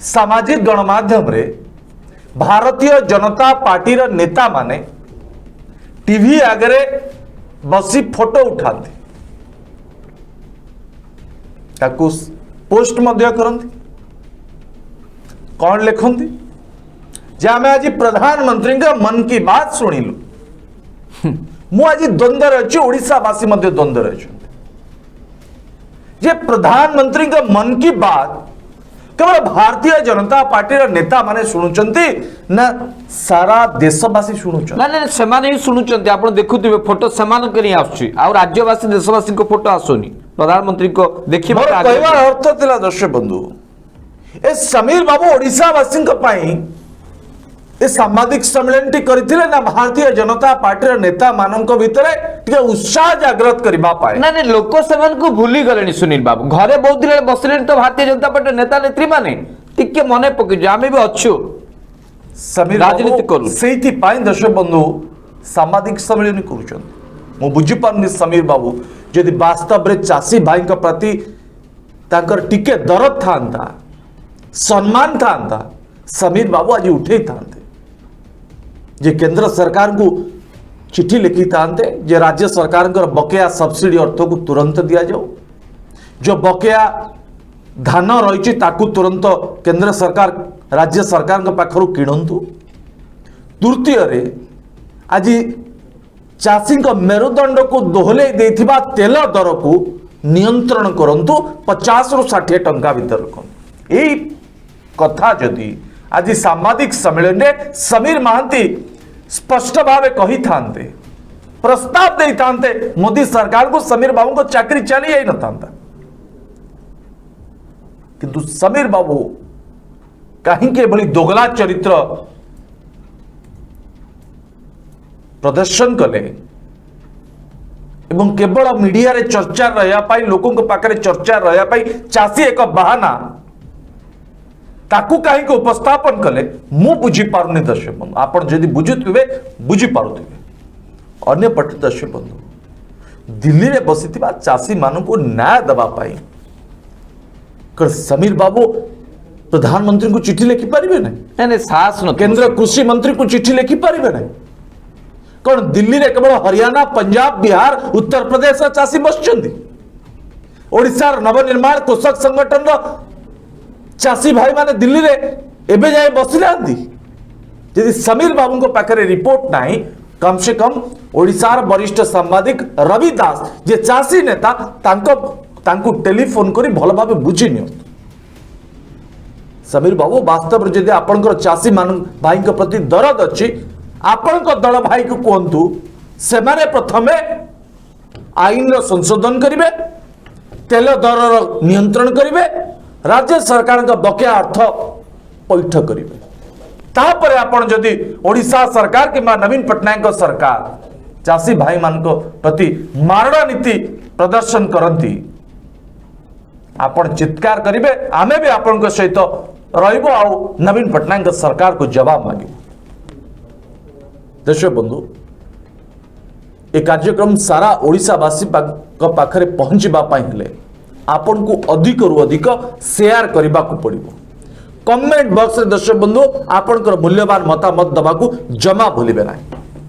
Speaker 2: सामाजिक गणमाध्यम रे भारतीय जनता पार्टी रा नेता माने टीवी आगे बसी फोटो उठाते ताकू पोस्ट मध्य करती कौन लिखती जे आम आज प्रधानमंत्री का मन की बात शुणिलु मु आज द्वंद्व अच्छी ओडिशावासी द्वंद्व अच्छे जे प्रधानमंत्री का मन की बात केवल भारतीय जनता पार्टी नेता माने शुणुचंती ना सारा देशवासी शुणुचंती?
Speaker 1: ना ना सेमाने ही शुणुचंती आपण देखुथिबे फोटो सेमान करी आछी आ राज्यवासी देशवासी को फोटो आसोनी प्रधानमंत्री को देखि
Speaker 2: मोर कहवा अर्थ थिला दर्शक बंधु ए समीर बाबू ओडिशा वासी ए सामाजिक सम्मेलन टी करथिले ना भारतीय जनता पार्टी नेता मानक भितरे टिके उत्साह जागृत करबा पाए?
Speaker 1: ना ना लोक सेमान को भूली गलेनी सुनील बाबू घरे बहुत दिन बसले तो भारतीय जनता पार्टी नेता नेत्री माने टिके मने पके आमे भी अच्छु
Speaker 2: समीर
Speaker 1: राजनीति करू
Speaker 2: सेठी पाई दर्शक बंधु सामाजिक सम्मेलन करूछन मु बुझी पारनी समीर बाबू यदि वास्तव रे चासी भाई के प्रति ताकर टिके दरद थांता सम्मान थांता समीर बाबू आज उठे थांते जे केंद्र सरकार को चिट्ठी लिखी थांते जे राज्य सरकार बकेया सब्सिडी अर्थ को तुरंत दिया जाओ जो बकेया धान रही तुरंत केंद्र सरकार राज्य सरकार पाखर किणतु तृतीय रे आज चाषी मेरुदंड को दोहले देथिबा तेल दर को नियंत्रण करंतु 50 रु 60 टंका भीतर रखन एई कथा जदि आज सामाजिक सम्मेलन में समीर महांती स्पष्ट भावे कही थांते प्रस्ताव दे थांते मोदी सरकार को समीर बाबू को चाकरी चली जाई न थांता किंतु समीर बाबू कहीं के भली दोगला चरित्र प्रदर्शन कले एवं केवल मीडिया रे चर्चा रहा पाई लोकों के पाखरे चर्चा रहा पाई चासी एक बहाना ताकू कहीं उपस्थापन कले मु बुझी पारुनी दर्शक बंधु आपण जदि बुझुथिबे बुझी पारुथिबे अन्य पटे दर्शक बंधु दिल्ली रे बसिथिबा चासी मानु को न्याय दबा पाई कर समीर बाबू प्रधानमंत्री को चिट्ठी लिखि पारिबे नहीं
Speaker 1: साहस न
Speaker 2: केंद्र कृषि मंत्री को चिट्ठी लिखि पारिबे नहीं कौन दिल्ली रे केवल हरियाणा पंजाब बिहार उत्तर प्रदेश चासी बसचंदी ओडिशा नवनिर्माण कृषक संगठन चासी भाई माने दिल्ली रे एबे जाए बसिलांती यदि समीर बाबू को पाखरे रिपोर्ट नहीं कम से कम ओडिशार वरिष्ठ सांबादिक रवि दास जे चासी नेता तांको टेलीफोन करी भल भावे बुझी नियो समीर बाबू वास्तव रे जदि आपनकर चासी मान भाई के प्रति दरद अछि आपनक दल भाई को कहंतु सेमाने प्रथमे आईन रो संशोधन करिवे तेल दर रो नियंत्रण करिवे राज्य सरकार का बकेया अर्थ पैठ करिवे तापर आपण जदि ओडिशा सरकार कि नवीन पटनायक सरकार चासी भाई मान प्रति मारणा नीति प्रदर्शन करती आपण चित्कार करिवे आमे भी आपण सहित रहिबो आ नवीन पटनायक सरकार को जवाब मांगिबो दर्शक बंधु ए कार्यक्रम सारा ओडिशावासी पाखरे पहुंचबा पाई हेले आपन को अधिक रु अधिक शेयर करने को पड़ो कमेंट बॉक्स रे दर्शक बंधु आपनकर मूल्यवान मतामत दबाकू जमा भूलिबे ना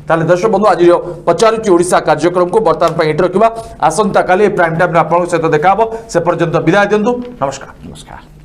Speaker 2: ताले दर्शक बंधु आज पचारुची ओडिशा कार्यक्रम को बर्तमान पर रखा आसंता काली प्राइम टाइम आपन सहित देखा से पर्यंत विदाय दिंतु नमस्कार।